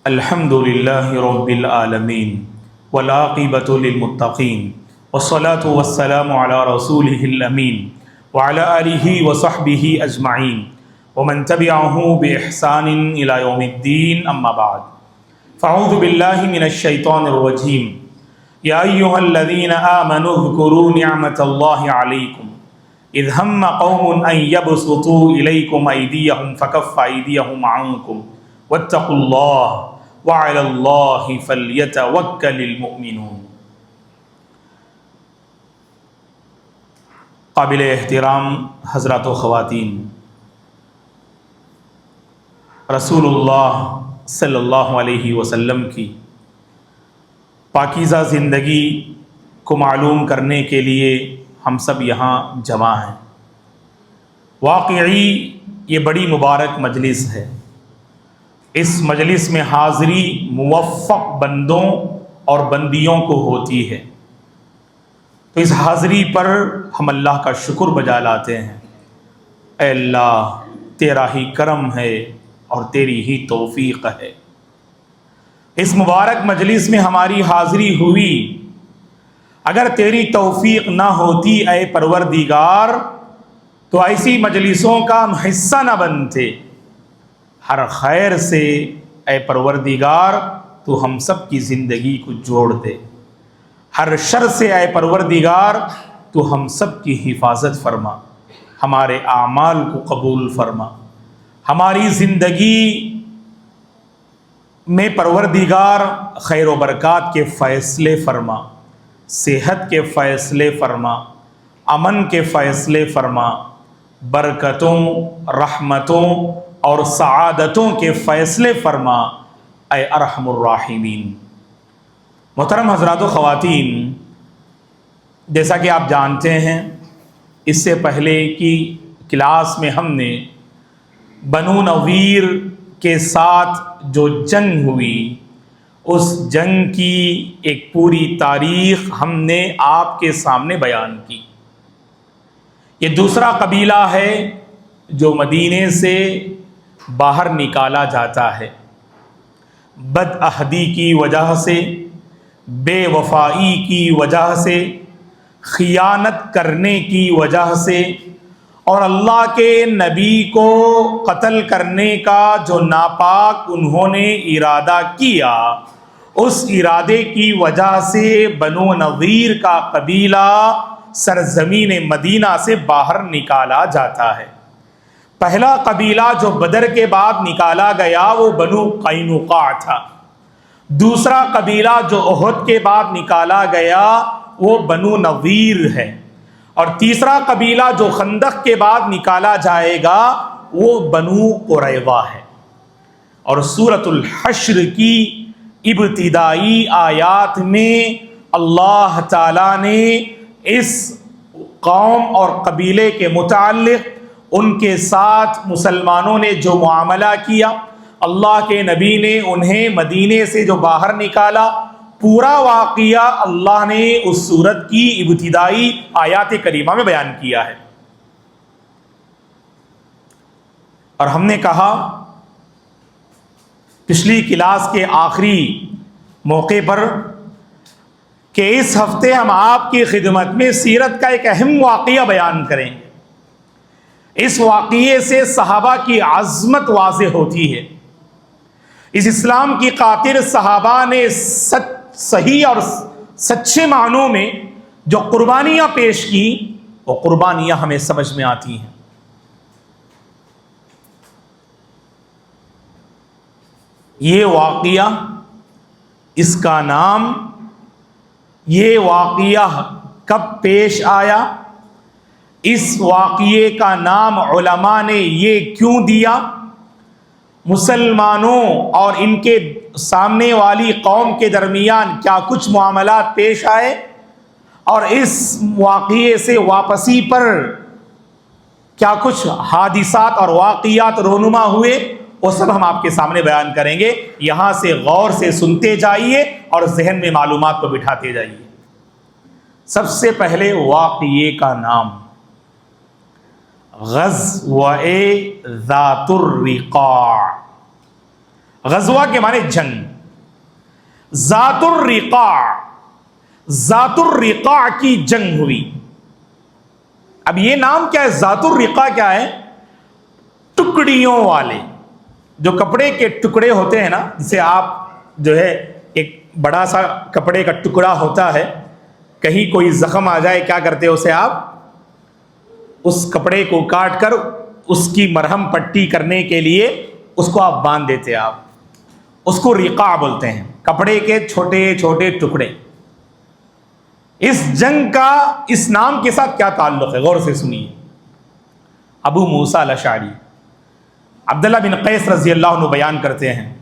الحمد للہ رب العالمین والعاقبۃ للمتقین والصلاۃ والسلام علی رسولہ الامین وعلی آلہ وصحبہ اجمعین ومن تبعہ بإحسان الی یوم الدین اما بعد فاعوذ باللہ من الشیطان الرجیم یا ایہا الذین آمنوا اذکروا نعمت اللہ علیکم اذ ہم قوم ان یبسطوا الیکم ایدیہم فکف ایدیہم عنکم واتقوا اللہ وعلی اللہ فلیتوکل المؤمنون۔ قابل احترام حضرات و خواتین، رسول اللہ صلی اللہ علیہ وسلم کی پاکیزہ زندگی کو معلوم کرنے کے لیے ہم سب یہاں جمع ہیں۔ واقعی یہ بڑی مبارک مجلس ہے۔ اس مجلس میں حاضری موفق بندوں اور بندیوں کو ہوتی ہے، تو اس حاضری پر ہم اللہ کا شکر بجا لاتے ہیں۔ اے اللہ، تیرا ہی کرم ہے اور تیری ہی توفیق ہے۔ اس مبارک مجلس میں ہماری حاضری ہوئی، اگر تیری توفیق نہ ہوتی اے پروردگار تو ایسی مجلسوں کا ہم حصہ نہ بنتے۔ ہر خیر سے اے پروردگار تو ہم سب کی زندگی کو جوڑ دے، ہر شر سے اے پروردگار تو ہم سب کی حفاظت فرما، ہمارے اعمال کو قبول فرما، ہماری زندگی میں پروردگار خیر و برکات کے فیصلے فرما، صحت کے فیصلے فرما، امن کے فیصلے فرما، برکتوں، رحمتوں اور سعادتوں کے فیصلے فرما اے ارحم الراحمین۔ محترم حضرات و خواتین، جیسا کہ آپ جانتے ہیں، اس سے پہلے کی کلاس میں ہم نے بنو نویر کے ساتھ جو جنگ ہوئی، اس جنگ کی ایک پوری تاریخ ہم نے آپ کے سامنے بیان کی۔ یہ دوسرا قبیلہ ہے جو مدینے سے باہر نکالا جاتا ہے، بد عہدی کی وجہ سے، بے وفائی کی وجہ سے، خیانت کرنے کی وجہ سے، اور اللہ کے نبی کو قتل کرنے کا جو ناپاک انہوں نے ارادہ کیا، اس ارادے کی وجہ سے بنو نظیر کا قبیلہ سرزمین مدینہ سے باہر نکالا جاتا ہے۔ پہلا قبیلہ جو بدر کے بعد نکالا گیا وہ بنو قینقاع تھا، دوسرا قبیلہ جو احد کے بعد نکالا گیا وہ بنو نظیر ہے، اور تیسرا قبیلہ جو خندق کے بعد نکالا جائے گا وہ بنو قریظہ ہے۔ اور سورۃ الحشر کی ابتدائی آیات میں اللہ تعالیٰ نے اس قوم اور قبیلے کے متعلق ان کے ساتھ مسلمانوں نے جو معاملہ کیا، اللہ کے نبی نے انہیں مدینے سے جو باہر نکالا، پورا واقعہ اللہ نے اس سورت کی ابتدائی آیات کریمہ میں بیان کیا ہے۔ اور ہم نے کہا پچھلی کلاس کے آخری موقع پر کہ اس ہفتے ہم آپ کی خدمت میں سیرت کا ایک اہم واقعہ بیان کریں گے۔ اس واقعے سے صحابہ کی عظمت واضح ہوتی ہے۔ اس اسلام کی خاطر صحابہ نے صحیح اور سچے معنوں میں جو قربانیاں پیش کی، وہ قربانیاں ہمیں سمجھ میں آتی ہیں۔ یہ واقعہ، اس کا نام، یہ واقعہ کب پیش آیا، اس واقعے کا نام علماء نے یہ کیوں دیا، مسلمانوں اور ان کے سامنے والی قوم کے درمیان کیا کچھ معاملات پیش آئے، اور اس واقعے سے واپسی پر کیا کچھ حادثات اور واقعات رونما ہوئے، وہ سب ہم آپ کے سامنے بیان کریں گے۔ یہاں سے غور سے سنتے جائیے اور ذہن میں معلومات کو بٹھاتے جائیے۔ سب سے پہلے واقعے کا نام غزوہ ذات الرقاع۔ غزوہ کے معنی جنگ. ذات الرقاع، ذات الرقاع کی جنگ ہوئی. اب یہ نام کیا ہے؟ ذات الرقاع کیا ہے؟ ٹکڑیوں والے. جو کپڑے کے ٹکڑے ہوتے ہیں نا، جسے آپ جو ہے ایک بڑا سا کپڑے کا ٹکڑا ہوتا ہے، کہیں کوئی زخم آ جائے کیا کرتے ہیں اسے آپ اس کپڑے کو کاٹ کر اس کی مرہم پٹی کرنے کے لیے اس کو آپ باندھ دیتے ہیں. آپ اس کو رقاع بولتے ہیں، کپڑے کے چھوٹے چھوٹے ٹکڑے. اس جنگ کا اس نام کے ساتھ کیا تعلق ہے؟ غور سے سنیے. ابو موسیٰ الاشعری عبداللہ بن قیس رضی اللہ عنہ بیان کرتے ہیں،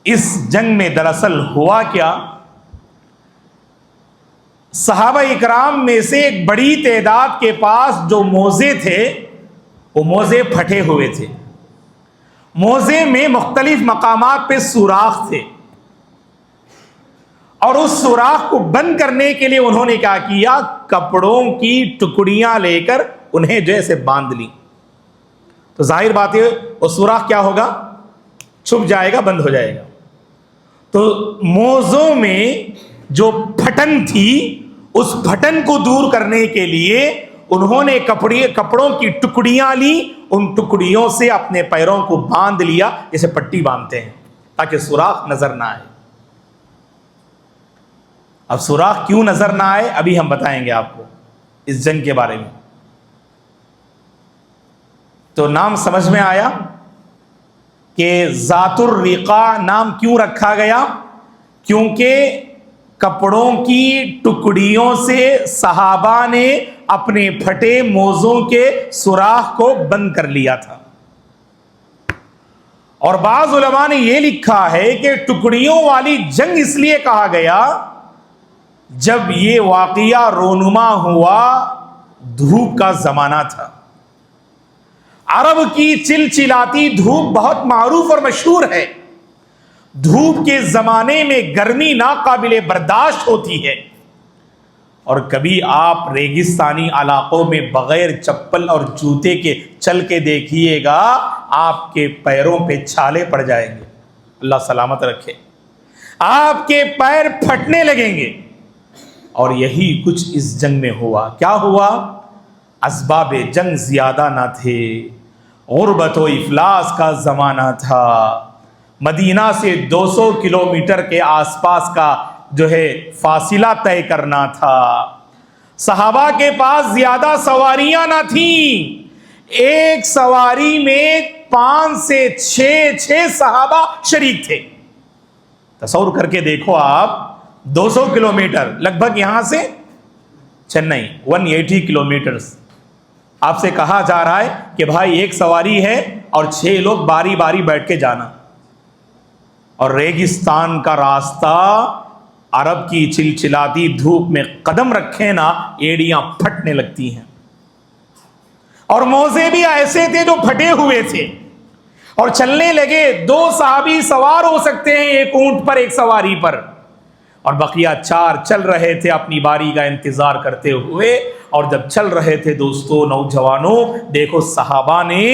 اس جنگ میں دراصل ہوا کیا، صحابہ اکرام میں سے ایک بڑی تعداد کے پاس جو موزے تھے وہ موزے پھٹے ہوئے تھے. موزے میں مختلف مقامات پہ سوراخ تھے، اور اس سوراخ کو بند کرنے کے لیے انہوں نے کیا کیا؟ کپڑوں کی ٹکڑیاں لے کر انہیں جیسے باندھ لی. تو ظاہر بات ہے وہ سوراخ کیا ہوگا؟ چھپ جائے گا، بند ہو جائے گا. تو موزوں میں جو پھٹن تھی اس پھٹن کو دور کرنے کے لیے انہوں نے کپڑوں کی ٹکڑیاں لی، ان ٹکڑیوں سے اپنے پیروں کو باندھ لیا جیسے پٹی باندھتے ہیں تاکہ سوراخ نظر نہ آئے. اب سوراخ کیوں نظر نہ آئے ابھی ہم بتائیں گے آپ کو اس جنگ کے بارے میں. تو نام سمجھ میں آیا کہ ذات الرقاع نام کیوں رکھا گیا؟ کیونکہ کپڑوں کی ٹکڑیوں سے صحابہ نے اپنے پھٹے موزوں کے سوراخ کو بند کر لیا تھا. اور بعض علماء نے یہ لکھا ہے کہ ٹکڑیوں والی جنگ اس لیے کہا گیا جب یہ واقعہ رونما ہوا دھوپ کا زمانہ تھا. عرب کی چلچلاتی دھوپ بہت معروف اور مشہور ہے. دھوپ کے زمانے میں گرمی ناقابل برداشت ہوتی ہے، اور کبھی آپ ریگستانی علاقوں میں بغیر چپل اور جوتے کے چل کے دیکھیے گا، آپ کے پیروں پہ چھالے پڑ جائیں گے. اللہ سلامت رکھے. آپ کے پیر پھٹنے لگیں گے. اور یہی کچھ اس جنگ میں ہوا. کیا ہوا؟ اسباب جنگ زیادہ نہ تھے، غربت و افلاس کا زمانہ تھا. مدینہ سے 200 کلومیٹر کے آس پاس کا جو ہے فاصلہ طے کرنا تھا. صحابہ کے پاس زیادہ سواریاں نہ تھیں. ایک سواری میں 5 سے 6 صحابہ شریک تھے. تصور کر کے دیکھو آپ، 200 کلومیٹر لگ بھگ یہاں سے چنئی 180 کلومیٹرز. آپ سے کہا جا رہا ہے کہ بھائی ایک سواری ہے اور 6 لوگ باری باری بیٹھ کے جانا. اور ریگستان کا راستہ، عرب کی چلچلاتی دھوپ میں قدم رکھے نا ایڑیاں پھٹنے لگتی ہیں. اور موزے بھی ایسے تھے جو پھٹے ہوئے تھے اور چلنے لگے. 2 صحابی سوار ہو سکتے ہیں ایک اونٹ پر، ایک سواری پر، اور بقیہ 4 چل رہے تھے اپنی باری کا انتظار کرتے ہوئے. اور جب چل رہے تھے دوستو، نوجوانوں، دیکھو صحابہ نے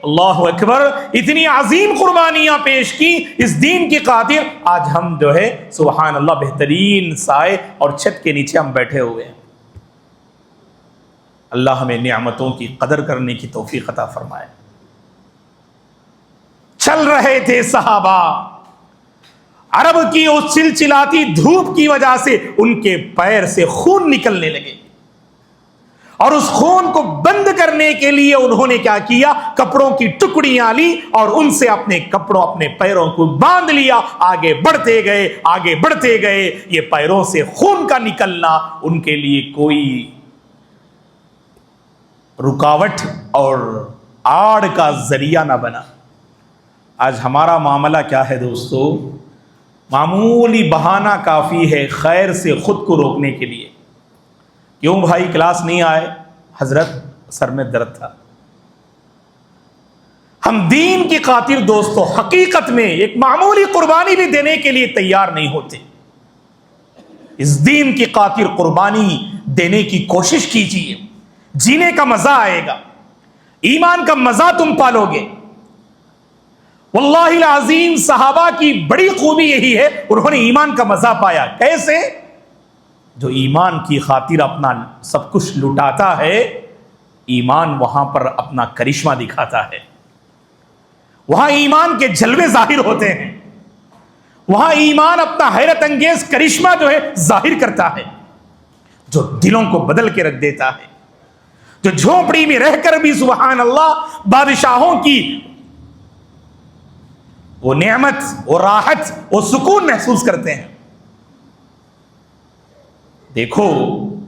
اللہ اکبر اتنی عظیم قربانیاں پیش کی اس دین کی خاطر. آج ہم جو ہے سبحان اللہ بہترین سائے اور چھت کے نیچے ہم بیٹھے ہوئے ہیں. اللہ ہمیں نعمتوں کی قدر کرنے کی توفیق عطا فرمائے. چل رہے تھے صحابہ، عرب کی اس چلچلاتی دھوپ کی وجہ سے ان کے پیر سے خون نکلنے لگے، اور اس خون کو بند کرنے کے لیے انہوں نے کیا کیا؟ کپڑوں کی ٹکڑیاں لی اور ان سے اپنے کپڑوں اپنے پیروں کو باندھ لیا. آگے بڑھتے گئے، آگے بڑھتے گئے. یہ پیروں سے خون کا نکلنا ان کے لیے کوئی رکاوٹ اور آڑ کا ذریعہ نہ بنا. آج ہمارا معاملہ کیا ہے دوستو؟ معمولی بہانہ کافی ہے خیر سے خود کو روکنے کے لیے. کیوں بھائی کلاس نہیں آئے؟ حضرت سر میں درد تھا. ہم دین کی خاطر دوستو حقیقت میں ایک معمولی قربانی بھی دینے کے لیے تیار نہیں ہوتے. اس دین کی خاطر قربانی دینے کی کوشش کیجیے. جینے کا مزہ آئے گا، ایمان کا مزہ تم پالو گے. واللہ العظیم صحابہ کی بڑی خوبی یہی ہے، انہوں نے ایمان کا مزہ پایا۔ کیسے؟ جو ایمان کی خاطر اپنا سب کچھ لٹاتا ہے، ایمان وہاں پر اپنا کرشمہ دکھاتا ہے، وہاں ایمان کے جلوے ظاہر ہوتے ہیں، وہاں ایمان اپنا حیرت انگیز کرشمہ جو ہے ظاہر کرتا ہے، جو دلوں کو بدل کے رکھ دیتا ہے، جو جھونپڑی میں رہ کر بھی سبحان اللہ بادشاہوں کی وہ نعمت، وہ راحت، وہ سکون محسوس کرتے ہیں۔ دیکھو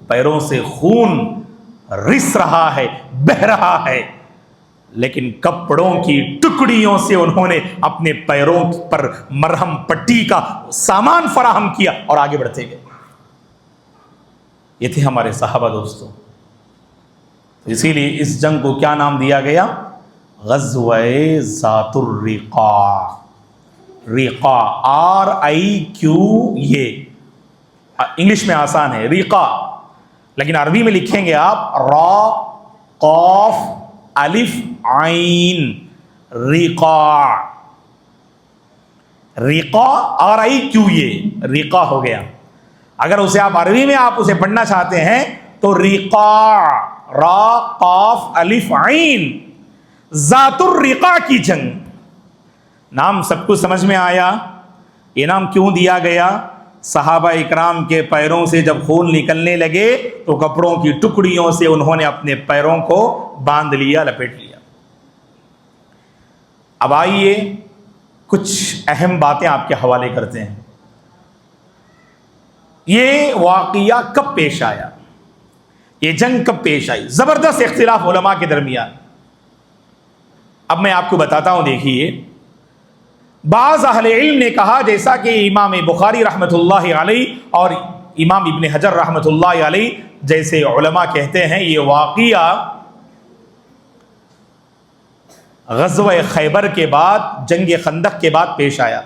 پیروں سے خون رس رہا ہے، بہہ رہا ہے، لیکن کپڑوں کی ٹکڑیوں سے انہوں نے اپنے پیروں پر مرہم پٹی کا سامان فراہم کیا اور آگے بڑھتے گئے۔ یہ تھے ہمارے صحابہ دوستوں۔ اسی لیے اس جنگ کو کیا نام دیا گیا؟ غزوہ ذات الرقاع۔ ریقا، RIQA، انگلش میں آسان ہے ریقا، لیکن عربی میں لکھیں گے آپ را قاف الف عین، ریقا۔ ریقا RIQA، ریقا ہو گیا۔ اگر اسے آپ عربی میں آپ اسے پڑھنا چاہتے ہیں تو ریقا، را قاف الف عین، ذات الرقاع کی جنگ۔ نام سب کو سمجھ میں آیا؟ یہ نام کیوں دیا گیا؟ صحابہ اکرام کے پیروں سے جب خون نکلنے لگے تو کپڑوں کی ٹکڑیوں سے انہوں نے اپنے پیروں کو باندھ لیا، لپیٹ لیا۔ اب آئیے کچھ اہم باتیں آپ کے حوالے کرتے ہیں۔ یہ واقعہ کب پیش آیا؟ یہ جنگ کب پیش آئی؟ زبردست اختلاف علماء کے درمیان۔ اب میں آپ کو بتاتا ہوں، دیکھیے بعض اہل علم نے کہا، جیسا کہ امام بخاری رحمۃ اللہ علیہ اور امام ابن حجر رحمۃ اللہ علیہ جیسے علماء کہتے ہیں، یہ واقعہ غزوہ خیبر کے بعد، جنگ خندق کے بعد پیش آیا،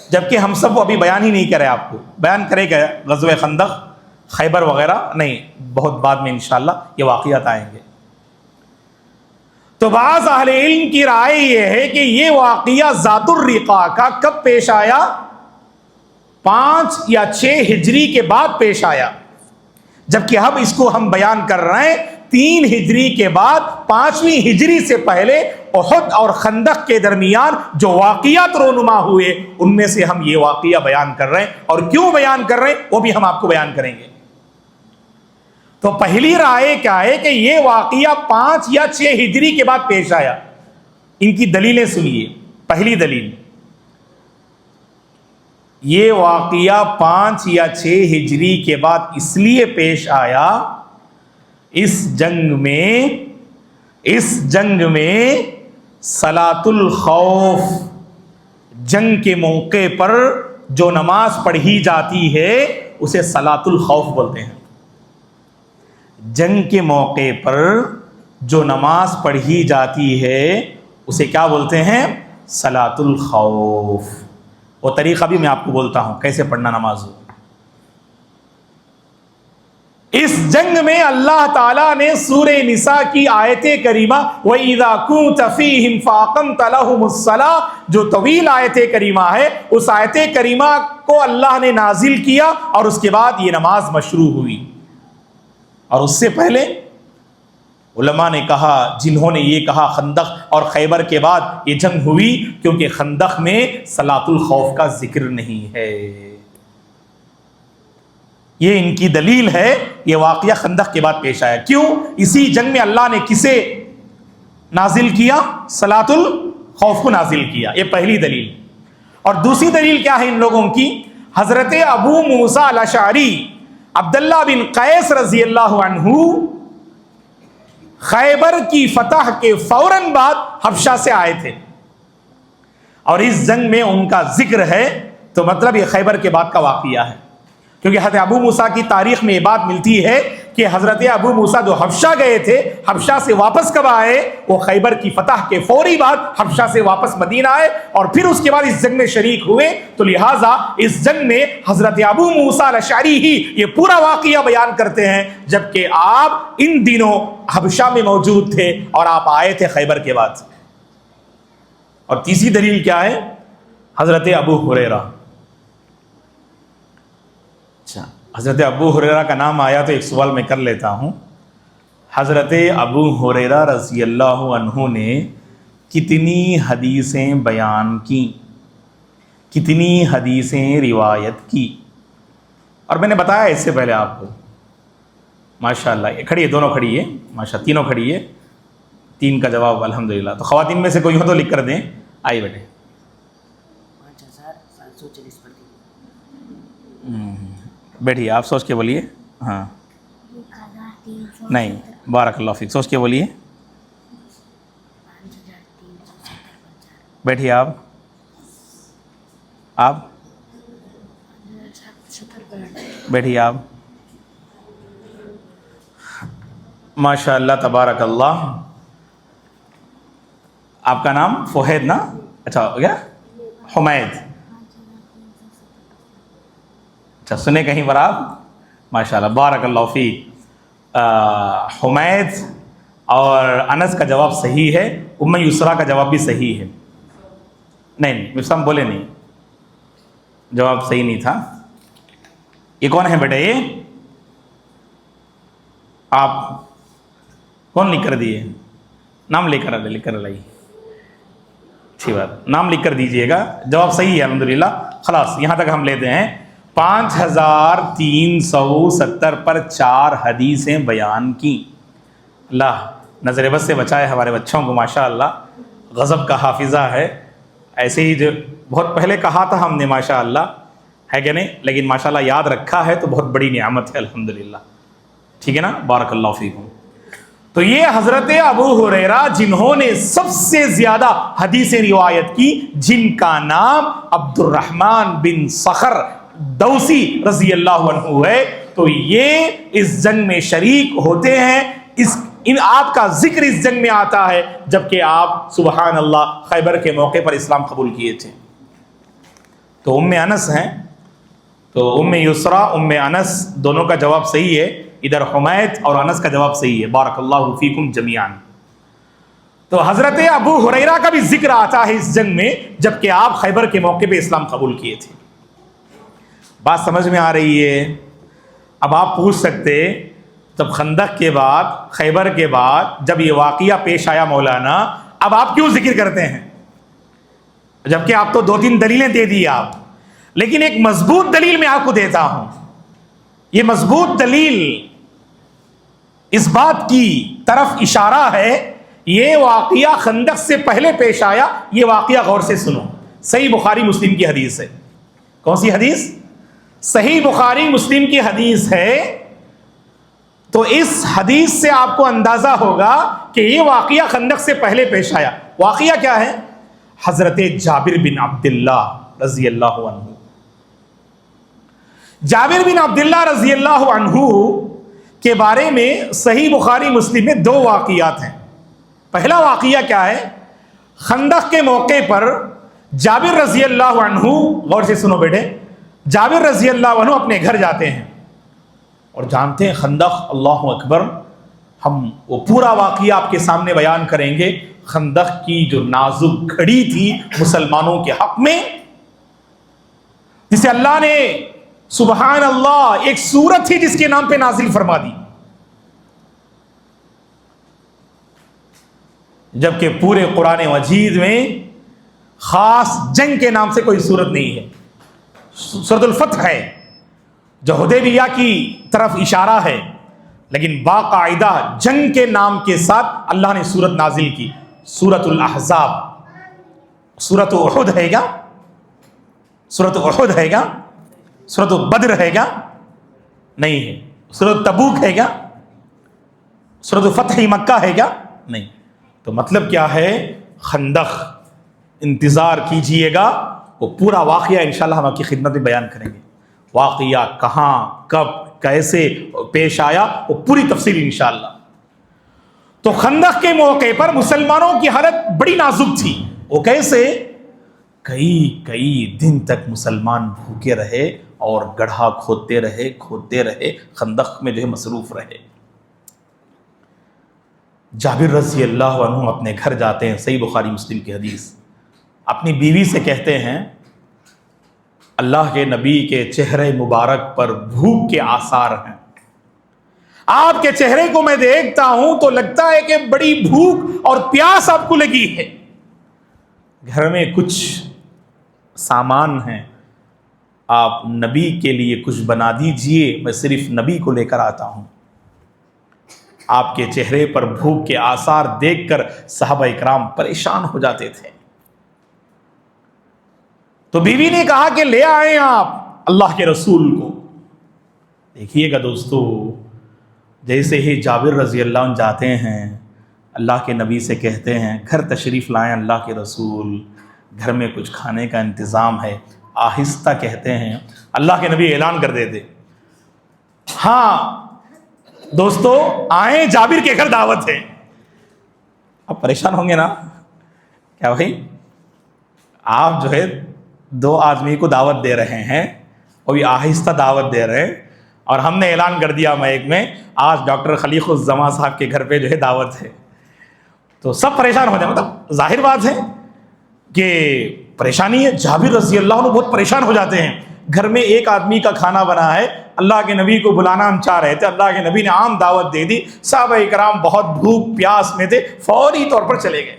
جبکہ ہم سب وہ ابھی بیان ہی نہیں کرے، آپ کو بیان کرے گا غزوہ خندق، خیبر وغیرہ نہیں، بہت بعد میں انشاءاللہ یہ واقعات آئیں گے۔ تو بعض اہل علم کی رائے یہ ہے کہ یہ واقعہ ذات الرقاع کا کب پیش آیا؟ 5 یا 6 ہجری کے بعد پیش آیا، جبکہ اب اس کو ہم بیان کر رہے ہیں 3 ہجری کے بعد، 5ویں ہجری سے پہلے احد اور خندق کے درمیان جو واقعات رونما ہوئے، ان میں سے ہم یہ واقعہ بیان کر رہے ہیں، اور کیوں بیان کر رہے ہیں وہ بھی ہم آپ کو بیان کریں گے۔ تو پہلی رائے کیا ہے کہ یہ واقعہ 5 یا 6 ہجری کے بعد پیش آیا۔ ان کی دلیلیں سنیے۔ پہلی دلیل، یہ واقعہ 5 یا 6 ہجری کے بعد اس لیے پیش آیا، اس جنگ میں صلاۃ الخوف، جنگ کے موقع پر جو نماز پڑھی جاتی ہے اسے صلاۃ الخوف بولتے ہیں۔ جنگ کے موقع پر جو نماز پڑھی جاتی ہے اسے کیا بولتے ہیں؟ صلاۃ الخوف۔ وہ طریقہ بھی میں آپ کو بولتا ہوں کیسے پڑھنا نماز ہو۔ اس جنگ میں اللہ تعالیٰ نے سورہ نساء کی آیت کریمہ وَإِذَا كُنْتَ فِيهِمْ فَأَقَمْتَ لَهُمُ الصَّلَاةَ، جو طویل آیت کریمہ ہے، اس آیت کریمہ کو اللہ نے نازل کیا اور اس کے بعد یہ نماز مشروع ہوئی۔ اور اس سے پہلے علماء نے کہا، جنہوں نے یہ کہا خندق اور خیبر کے بعد یہ جنگ ہوئی، کیونکہ خندق میں صلاۃ الخوف کا ذکر نہیں ہے۔ یہ ان کی دلیل ہے، یہ واقعہ خندق کے بعد پیش آیا۔ کیوں؟ اسی جنگ میں اللہ نے کسے نازل کیا؟ صلاۃ الخوف کو نازل کیا۔ یہ پہلی دلیل۔ اور دوسری دلیل کیا ہے ان لوگوں کی؟ حضرت ابو موسیٰ الاشعری عبداللہ بن قیس رضی اللہ عنہ خیبر کی فتح کے فوراً بعد حبشہ سے آئے تھے، اور اس جنگ میں ان کا ذکر ہے، تو مطلب یہ خیبر کے بعد کا واقعہ ہے، کیونکہ حضرت ابو موسیٰ کی تاریخ میں یہ بات ملتی ہے کہ حضرت ابو موسیٰ جو حبشہ گئے تھے، حبشہ سے واپس کب آئے؟ وہ خیبر کی فتح کے فوری بعد حبشہ سے واپس مدینہ آئے، اور پھر اس کے بعد اس جنگ میں شریک ہوئے۔ تو لہٰذا اس جنگ میں حضرت ابو موسیٰ الاشعری ہی یہ پورا واقعہ بیان کرتے ہیں، جبکہ آپ ان دنوں حبشہ میں موجود تھے اور آپ آئے تھے خیبر کے بعد۔ اور تیسری دلیل کیا ہے؟ حضرت ابو ہریرہ. اچھا، حضرت ابو ہریرہ کا نام آیا تو ایک سوال میں کر لیتا ہوں. حضرت ابو ہریرہ رضی اللہ عنہ نے کتنی حدیثیں بیان کی، کتنی حدیثیں روایت کی؟ اور میں نے بتایا اس سے پہلے آپ کو. ماشاءاللہ یہ کھڑی ہے، دونوں کھڑی ہے، ماشاء تینوں کھڑی ہے. 3 کا جواب الحمدللہ. تو خواتین میں سے کوئی ہو تو لکھ کر دیں. آئیے بیٹے. 5740 پر بیٹھیے، آپ سوچ کے بولیے. ہاں نہیں، بارک اللہ فیک، سوچ کے بولیے. بیٹھیے آپ بیٹھیے آپ. ماشاء اللہ تبارک اللہ. آپ کا نام فہد نا؟ اچھا ہو گیا حمید. اچھا سنے کہیں پر آپ؟ ماشاء اللہ بارک اللہ فیک. حمید اور انس کا جواب صحیح ہے. ام یسرا کا جواب بھی صحیح ہے. نہیں مسلم بولے نہیں، جواب صحیح نہیں تھا. یہ کون ہے بیٹا؟ یہ آپ کون لکھ کر دیے؟ نام لے کر لائیے. اچھی بات، نام لکھ کر دیجئے گا. جواب صحیح ہے الحمدللہ. خلاص یہاں تک ہم لیتے ہیں. 5370 پر 4 حدیثیں بیان کی. اللہ نظر بد سے بچائے ہمارے بچوں کو. ماشاءاللہ غضب کا حافظہ ہے. ایسے ہی جو بہت پہلے کہا تھا ہم نے ماشاءاللہ، ہے کہ نہیں؟ لیکن ماشاءاللہ یاد رکھا ہے تو بہت بڑی نعمت ہے الحمدللہ. ٹھیک ہے نا؟ بارک اللہ فیکم. تو یہ حضرت ابو ہریرہ جنہوں نے سب سے زیادہ حدیثیں روایت کی، جن کا نام عبد الرحمن بن صخر دوسی رضی اللہ عنہ ہے، تو یہ اس جنگ میں شریک ہوتے ہیں. آپ کا ذکر اس جنگ میں آتا ہے جبکہ آپ سبحان اللہ خیبر کے موقع پر اسلام قبول کیے تھے. تو ام انس ہیں، تو ام یسرا ام انس دونوں کا جواب صحیح ہے. ادھر حمید اور انس کا جواب صحیح ہے. بارک اللہ فیکم جمیعا. تو حضرت ابو ہریرہ کا بھی ذکر آتا ہے اس جنگ میں جبکہ آپ خیبر کے موقع پہ اسلام قبول کیے تھے. بات سمجھ میں آ رہی ہے؟ اب آپ پوچھ سکتے جب خندق کے بعد، خیبر کے بعد جب یہ واقعہ پیش آیا مولانا، اب آپ کیوں ذکر کرتے ہیں؟ جبکہ آپ تو 2-3 دلیلیں دے دی آپ. لیکن ایک مضبوط دلیل میں آپ کو دیتا ہوں. یہ مضبوط دلیل اس بات کی طرف اشارہ ہے، یہ واقعہ خندق سے پہلے پیش آیا. یہ واقعہ غور سے سنو. صحیح بخاری مسلم کی حدیث ہے. کون سی حدیث؟ صحیح بخاری مسلم کی حدیث ہے. تو اس حدیث سے آپ کو اندازہ ہوگا کہ یہ واقعہ خندق سے پہلے پیش آیا. واقعہ کیا ہے؟ حضرت جابر بن عبداللہ رضی اللہ عنہ. جابر بن عبداللہ رضی اللہ عنہ کے بارے میں صحیح بخاری مسلم میں 2 واقعات ہیں. پہلا واقعہ کیا ہے؟ خندق کے موقع پر جابر رضی اللہ عنہ، غور سے سنو بیٹے، جابر رضی اللہ عنہ اپنے گھر جاتے ہیں اور جانتے ہیں خندق، اللہ اکبر، ہم وہ پورا واقعہ آپ کے سامنے بیان کریں گے. خندق کی جو نازک گھڑی تھی مسلمانوں کے حق میں، جسے اللہ نے سبحان اللہ ایک سورت تھی جس کے نام پہ نازل فرما دی، جبکہ پورے قرآن مجید میں خاص جنگ کے نام سے کوئی سورت نہیں ہے. سورۃ الفتح ہے جو حدیبیہ کی طرف اشارہ ہے، لیکن باقاعدہ جنگ کے نام کے ساتھ اللہ نے سورت نازل کی. سورۃ الاحزاب، سورۃ احد ہے گا، سورۃ احد ہے گا، سورۃ بدر ہے گا نہیں ہے، سورۃ تبوک ہے گا، سورۃ فتح مکہ ہے گا نہیں. تو مطلب کیا ہے؟ خندق. انتظار کیجئے گا، وہ پورا واقعہ انشاءاللہ ہم آپ کی خدمت میں بیان کریں گے. واقعہ کہاں، کب، کیسے پیش آیا، وہ پوری تفصیل انشاءاللہ. تو خندق کے موقع پر مسلمانوں کی حالت بڑی نازک تھی. وہ کیسے؟ کئی دن تک مسلمان بھوکے رہے اور گڑھا کھودتے رہے، خندق میں جو ہے مصروف رہے. جابر رضی اللہ عنہ اپنے گھر جاتے ہیں. صحیح بخاری مسلم کی حدیث. اپنی بیوی سے کہتے ہیں اللہ کے نبی کے چہرے مبارک پر بھوک کے آثار ہیں، آپ کے چہرے کو میں دیکھتا ہوں تو لگتا ہے کہ بڑی بھوک اور پیاس آپ کو لگی ہے، گھر میں کچھ سامان ہیں، آپ نبی کے لیے کچھ بنا دیجئے، میں صرف نبی کو لے کر آتا ہوں۔ آپ کے چہرے پر بھوک کے آثار دیکھ کر صحابہ اکرام پریشان ہو جاتے تھے۔ تو بیوی نے کہا کہ لے آئیں آپ اللہ کے رسول کو۔ دیکھیے گا دوستو، جیسے ہی جابر رضی اللہ عنہ جاتے ہیں، اللہ کے نبی سے کہتے ہیں گھر تشریف لائیں اللہ کے رسول، گھر میں کچھ کھانے کا انتظام ہے، آہستہ کہتے ہیں، اللہ کے نبی اعلان کر دیتے ہاں دوستو آئیں جابر کے گھر دعوت ہے۔ اب پریشان ہوں گے نا، کیا بھائی آپ جو ہے 2 آدمی کو دعوت دے رہے ہیں، وہ بھی آہستہ دعوت دے رہے ہیں، اور ہم نے اعلان کر دیا مائک میں آج ڈاکٹر خلیق الزماں صاحب کے گھر پہ جو ہے دعوت ہے، تو سب پریشان ہو جائیں۔ مطلب ظاہر بات ہے کہ پریشانی ہے، جابر رضی اللہ عنہ بہت پریشان ہو جاتے ہیں، گھر میں 1 آدمی کا کھانا بنا ہے، اللہ کے نبی کو بلانا ہم چاہ رہے تھے، اللہ کے نبی نے عام دعوت دے دی، صحابہ اکرام بہت بھوک پیاس میں تھے، فوری طور پر چلے گئے۔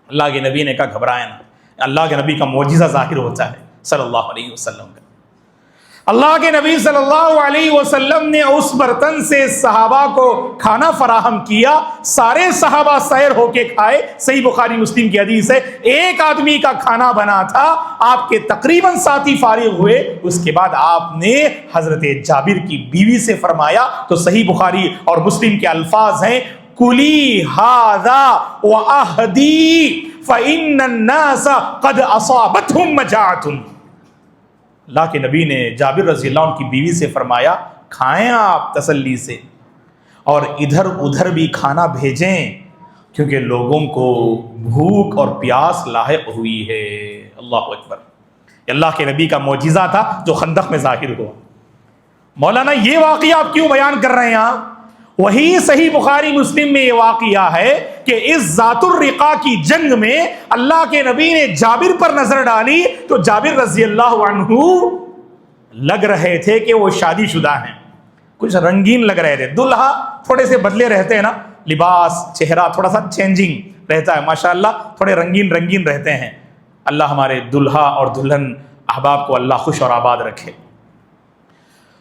اللہ کے نبی نے کہا گھبرائیں نہ، اللہ کے نبی کا معجزہ ظاہر ہوتا ہے صلی اللہ علیہ وسلم کا۔ اللہ کے نبی صلی اللہ علیہ وسلم نے اس برتن سے صحابہ کو کھانا فراہم کیا، سارے صحابہ سیر ہو کے کھائے، صحیح بخاری مسلم کی حدیث ہے، 1 آدمی کا کھانا بنا تھا، آپ کے تقریباً ساتھی فارغ ہوئے، اس کے بعد آپ نے حضرت جابر کی بیوی سے فرمایا، تو صحیح بخاری اور مسلم کے الفاظ ہیں کلی ھذا وأہدی فإن الناس قد اصابتهم مجاعۃ۔ اللہ کے نبی نے جابر رضی اللہ عنہ کی بیوی سے فرمایا کھائیں آپ تسلی سے، اور ادھر ادھر بھی کھانا بھیجیں، کیونکہ لوگوں کو بھوک اور پیاس لاحق ہوئی ہے۔ اللہ اکبر، اللہ کے نبی کا معجزہ تھا جو خندق میں ظاہر ہوا۔ مولانا یہ واقعہ آپ کیوں بیان کر رہے ہیں آپ؟ وہی صحیح بخاری مسلم میں یہ واقعہ ہے کہ اس ذات الرقاء کی جنگ میں اللہ کے نبی نے جابر پر نظر ڈالی تو جابر رضی اللہ عنہ لگ رہے تھے کہ وہ شادی شدہ ہیں، کچھ رنگین لگ رہے تھے، دلہا تھوڑے سے بدلے رہتے ہیں نا، لباس چہرہ تھوڑا سا چینجنگ رہتا ہے، ماشاءاللہ تھوڑے رنگین رنگین رہتے ہیں۔ اللہ ہمارے دلہا اور دلہن احباب کو اللہ خوش اور آباد رکھے۔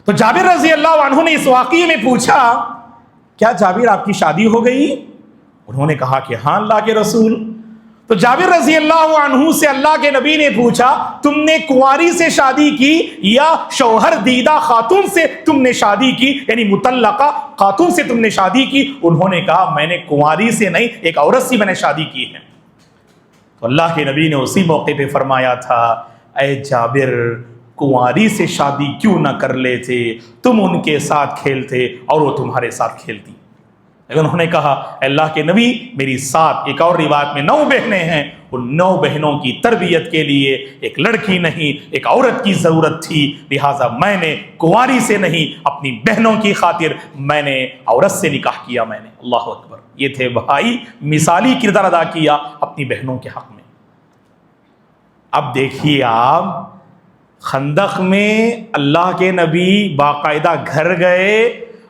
تو جابر رضی اللہ عنہ نے اس واقعے میں پوچھا کیا جابر آپ کی شادی ہو گئی؟ انہوں نے کہا کہ ہاں اللہ کے رسول۔ تو جابر رضی اللہ عنہ سے اللہ کے نبی نے پوچھا تم نے کنواری سے شادی کی یا شوہر دیدہ خاتون سے تم نے شادی کی، یعنی مطلقہ خاتون سے تم نے شادی کی؟ انہوں نے کہا میں نے کنواری سے نہیں، ایک عورت سے میں نے شادی کی ہے۔ تو اللہ کے نبی نے اسی موقع پہ فرمایا تھا اے جابر کنواری سے شادی کیوں نہ کر لیتے، تم ان کے ساتھ کھیلتے اور وہ تمہارے ساتھ کھیلتی۔ لیکن انہوں نے کہا اللہ کے نبی میری 7، ایک اور روایت میں 9 بہنیں ہیں، ان 9 بہنوں کی تربیت کے لیے ایک لڑکی نہیں ایک عورت کی ضرورت تھی، لہٰذا میں نے کنواری سے نہیں اپنی بہنوں کی خاطر میں نے عورت سے نکاح کیا۔ میں نے اللہ اکبر، یہ تھے بھائی مثالی کردار ادا کیا اپنی بہنوں کے حق میں۔ اب دیکھیے آپ خندق میں اللہ کے نبی باقاعدہ گھر گئے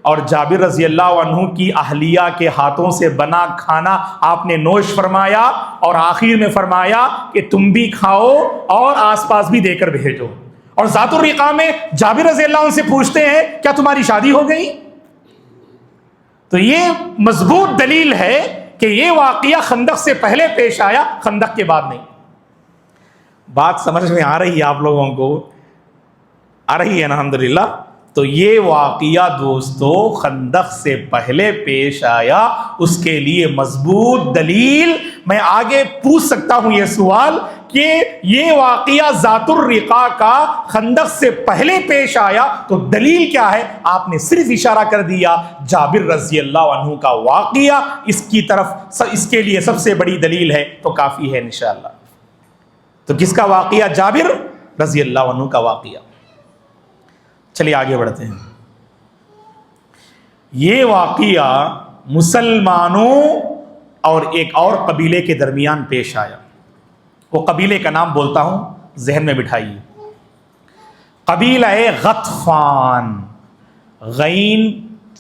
اور جابر رضی اللہ عنہ کی اہلیہ کے ہاتھوں سے بنا کھانا آپ نے نوش فرمایا، اور آخر میں فرمایا کہ تم بھی کھاؤ اور آس پاس بھی دے کر بھیجو۔ اور ذات الرقاء میں جابر رضی اللہ عنہ سے پوچھتے ہیں کیا تمہاری شادی ہو گئی؟ تو یہ مضبوط دلیل ہے کہ یہ واقعہ خندق سے پہلے پیش آیا، خندق کے بعد نہیں۔ بات سمجھ میں آ رہی ہے آپ لوگوں کو؟ آ رہی ہے نا الحمدللہ؟ تو یہ واقعہ دوستو خندق سے پہلے پیش آیا، اس کے لیے مضبوط دلیل۔ میں آگے پوچھ سکتا ہوں یہ سوال کہ یہ واقعہ ذات الرقاء کا خندق سے پہلے پیش آیا تو دلیل کیا ہے؟ آپ نے صرف اشارہ کر دیا جابر رضی اللہ عنہ کا واقعہ اس کی طرف، اس کے لیے سب سے بڑی دلیل ہے تو کافی ہے انشاءاللہ۔ تو کس کا واقعہ؟ جابر رضی اللہ عنہ کا واقعہ۔ چلیے آگے بڑھتے ہیں۔ یہ واقعہ مسلمانوں اور ایک اور قبیلے کے درمیان پیش آیا۔ وہ قبیلے کا نام بولتا ہوں، ذہن میں بٹھائیے. قبیلہ غطفان، غین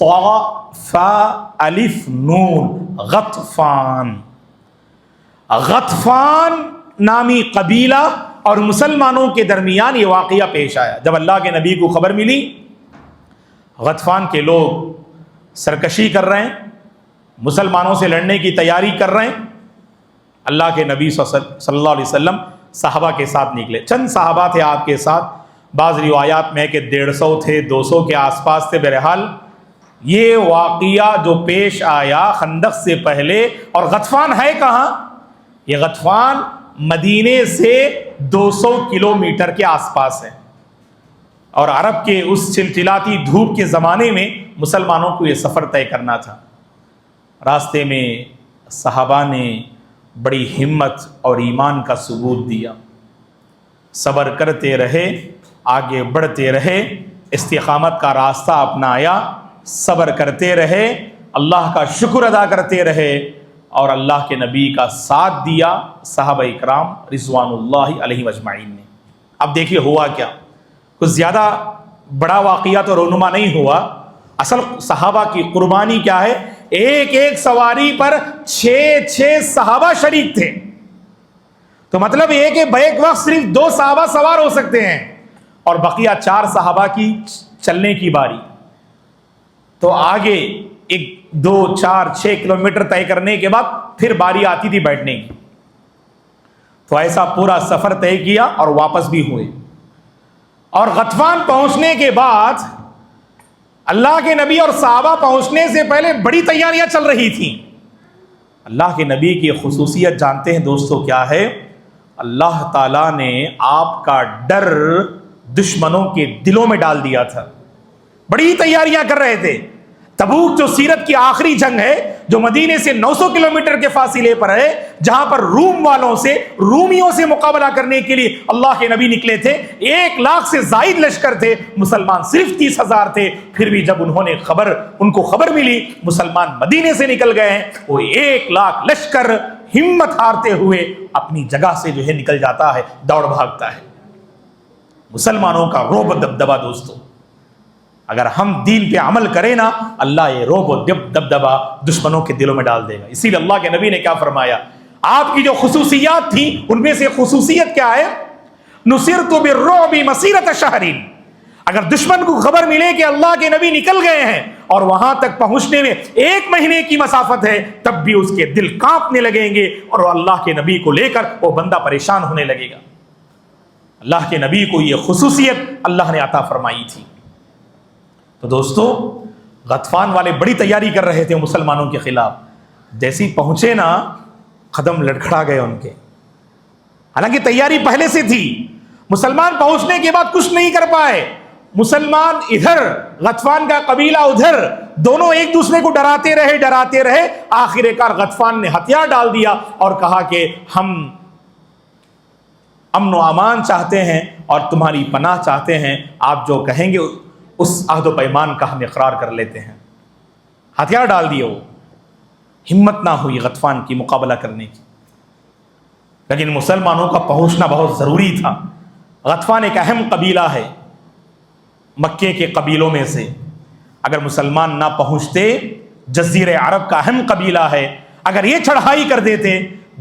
طا فا الف نون، غطفان. غطفان نامی قبیلہ اور مسلمانوں کے درمیان یہ واقعہ پیش آیا. جب اللہ کے نبی کو خبر ملی غطفان کے لوگ سرکشی کر رہے ہیں، مسلمانوں سے لڑنے کی تیاری کر رہے ہیں، اللہ کے نبی صلی اللہ علیہ وسلم صحابہ کے ساتھ نکلے. چند صحابہ تھے آپ کے ساتھ، بعض روایات میں کہ 150 تھے، 200 کے آس پاس تھے. بہرحال یہ واقعہ جو پیش آیا خندق سے پہلے، اور غطفان ہے کہاں؟ یہ غطفان مدینے سے 200 کلومیٹر کے آس پاس ہے، اور عرب کے اس چلچلاتی دھوپ کے زمانے میں مسلمانوں کو یہ سفر طے کرنا تھا. راستے میں صحابہ نے بڑی ہمت اور ایمان کا ثبوت دیا، صبر کرتے رہے، آگے بڑھتے رہے، استقامت کا راستہ اپنایا، صبر کرتے رہے، اللہ کا شکر ادا کرتے رہے، اور اللہ کے نبی کا ساتھ دیا صحابہ اکرام رضوان اللہ علیہم اجمعین نے. اب دیکھیے ہوا کیا، کچھ زیادہ بڑا واقعہ تو رونما نہیں ہوا. اصل صحابہ کی قربانی کیا ہے؟ ایک ایک سواری پر 6 صحابہ شریک تھے. تو مطلب ایک وقت صرف 2 صحابہ سوار ہو سکتے ہیں، اور بقیہ 4 صحابہ کی چلنے کی باری. تو آگے 1 2 4 6 کلومیٹر طے کرنے کے بعد پھر باری آتی تھی بیٹھنے کی. تو ایسا پورا سفر طے کیا اور واپس بھی ہوئے. اور غطفان پہنچنے کے بعد اللہ کے نبی اور صحابہ پہنچنے سے پہلے بڑی تیاریاں چل رہی تھیں. اللہ کے نبی کی خصوصیت جانتے ہیں دوستو کیا ہے؟ اللہ تعالیٰ نے آپ کا ڈر دشمنوں کے دلوں میں ڈال دیا تھا. بڑی تیاریاں کر رہے تھے. تبوک جو سیرت کی آخری جنگ ہے، جو مدینے سے 900 کلومیٹر کے فاصلے پر ہے، جہاں پر رومیوں سے مقابلہ کرنے کے لیے اللہ کے نبی نکلے تھے. 1 لاکھ سے زائد لشکر تھے، مسلمان صرف 30,000 تھے. پھر بھی جب ان کو خبر ملی مسلمان مدینے سے نکل گئے ہیں، وہ 1 لاکھ لشکر ہمت ہارتے ہوئے اپنی جگہ سے جو ہے نکل جاتا ہے، دوڑ بھاگتا ہے. مسلمانوں کا رعب و دبدبہ دوستو، اگر ہم دین پہ عمل کریں نا، اللہ یہ رعب و دبدبہ دشمنوں کے دلوں میں ڈال دے گا. اسی لیے اللہ کے نبی نے کیا فرمایا؟ آپ کی جو خصوصیات تھی ان میں سے خصوصیت کیا ہے؟ نصرت بالرعب مسیرۃ شہر. اگر دشمن کو خبر ملے کہ اللہ کے نبی نکل گئے ہیں اور وہاں تک پہنچنے میں 1 مہینے کی مسافت ہے، تب بھی اس کے دل کانپنے لگیں گے اور اللہ کے نبی کو لے کر وہ بندہ پریشان ہونے لگے گا. اللہ کے نبی کو یہ خصوصیت اللہ نے عطا فرمائی تھی. تو دوستو غطفان والے بڑی تیاری کر رہے تھے مسلمانوں کے خلاف. جیسی پہنچے نا، قدم لڑکھڑا گئے ان کے. حالانکہ تیاری پہلے سے تھی. مسلمان پہنچنے کے بعد کچھ نہیں کر پائے. مسلمان ادھر، غطفان کا قبیلہ ادھر، دونوں ایک دوسرے کو ڈراتے رہے. آخر کار غطفان نے ہتھیار ڈال دیا اور کہا کہ ہم امن و امان چاہتے ہیں اور تمہاری پناہ چاہتے ہیں. آپ جو کہیں گے اس عہد و پیمان کا ہم اقرار کر لیتے ہیں. ہتھیار ڈال دیے. وہ ہمت نہ ہوئی غطفان کی مقابلہ کرنے کی. لیکن مسلمانوں کا پہنچنا بہت ضروری تھا. غطفان ایک اہم قبیلہ ہے مکے کے قبیلوں میں سے. اگر مسلمان نہ پہنچتے، جزیرہ عرب کا اہم قبیلہ ہے، اگر یہ چڑھائی کر دیتے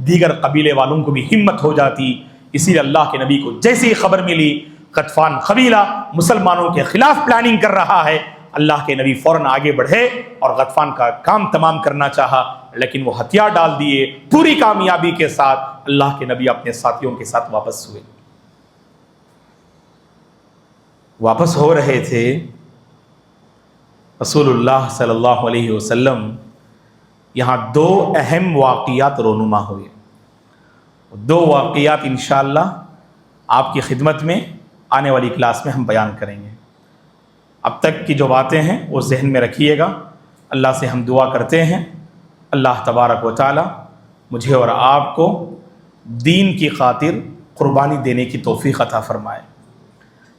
دیگر قبیلے والوں کو بھی ہمت ہو جاتی. اسی لیے اللہ کے نبی کو جیسی خبر ملی غطفان قبیلہ مسلمانوں کے خلاف پلاننگ کر رہا ہے، اللہ کے نبی فوراً آگے بڑھے اور غطفان کا کام تمام کرنا چاہا، لیکن وہ ہتھیار ڈال دیے. پوری کامیابی کے ساتھ اللہ کے نبی اپنے ساتھیوں کے ساتھ واپس ہوئے. واپس ہو رہے تھے، رسول اللہ صلی اللہ علیہ وسلم یہاں 2 اہم واقعات رونما ہوئے. 2 واقعات انشاءاللہ آپ کی خدمت میں آنے والی کلاس میں ہم بیان کریں گے. اب تک کی جو باتیں ہیں وہ ذہن میں رکھیے گا. اللہ سے ہم دعا کرتے ہیں اللہ تبارک و تعالی مجھے اور آپ کو دین کی خاطر قربانی دینے کی توفیق عطا فرمائے.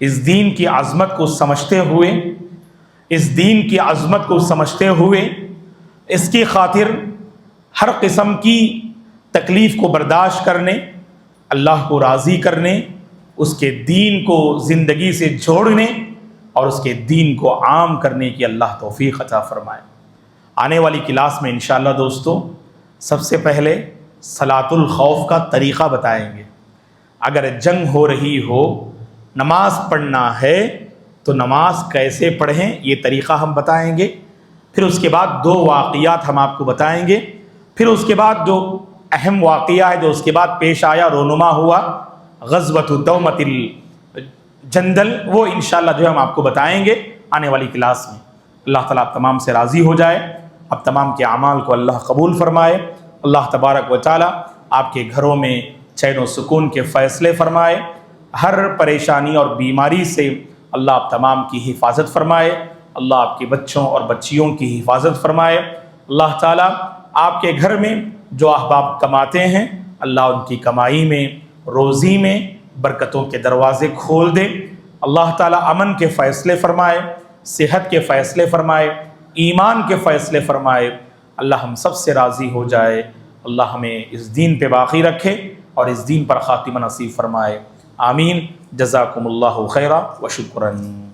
اس دین کی عظمت کو سمجھتے ہوئے اس کی خاطر ہر قسم کی تکلیف کو برداشت کرنے، اللہ کو راضی کرنے، اس کے دین کو زندگی سے جوڑنے اور اس کے دین کو عام کرنے کی اللہ توفیق عطا فرمائے۔ آنے والی کلاس میں انشاءاللہ دوستو سب سے پہلے صلاۃ الخوف کا طریقہ بتائیں گے۔ اگر جنگ ہو رہی ہو، نماز پڑھنا ہے تو نماز کیسے پڑھیں یہ طریقہ ہم بتائیں گے۔ پھر اس کے بعد 2 واقعات ہم آپ کو بتائیں گے۔ پھر اس کے بعد جو اہم واقعہ ہے جو اس کے بعد پیش آیا، رونما ہوا، غزوۃ دومۃ الجندل، وہ انشاءاللہ جو ہم آپ کو بتائیں گے آنے والی کلاس میں۔ اللہ تعالیٰ آپ تمام سے راضی ہو جائے، اب تمام کے اعمال کو اللہ قبول فرمائے۔ اللہ تبارک و تعالیٰ آپ کے گھروں میں چین و سکون کے فیصلے فرمائے، ہر پریشانی اور بیماری سے اللہ آپ تمام کی حفاظت فرمائے، اللہ آپ کے بچوں اور بچیوں کی حفاظت فرمائے۔ اللہ تعالیٰ آپ کے گھر میں جو احباب کماتے ہیں، اللہ ان کی کمائی میں، روزی میں برکتوں کے دروازے کھول دے۔ اللہ تعالیٰ امن کے فیصلے فرمائے، صحت کے فیصلے فرمائے، ایمان کے فیصلے فرمائے۔ اللہ ہم سب سے راضی ہو جائے، اللہ ہمیں اس دین پہ باقی رکھے اور اس دین پر خاتمہ نصیب فرمائے۔ آمین۔ جزاکم اللہ خیرا و شکراً۔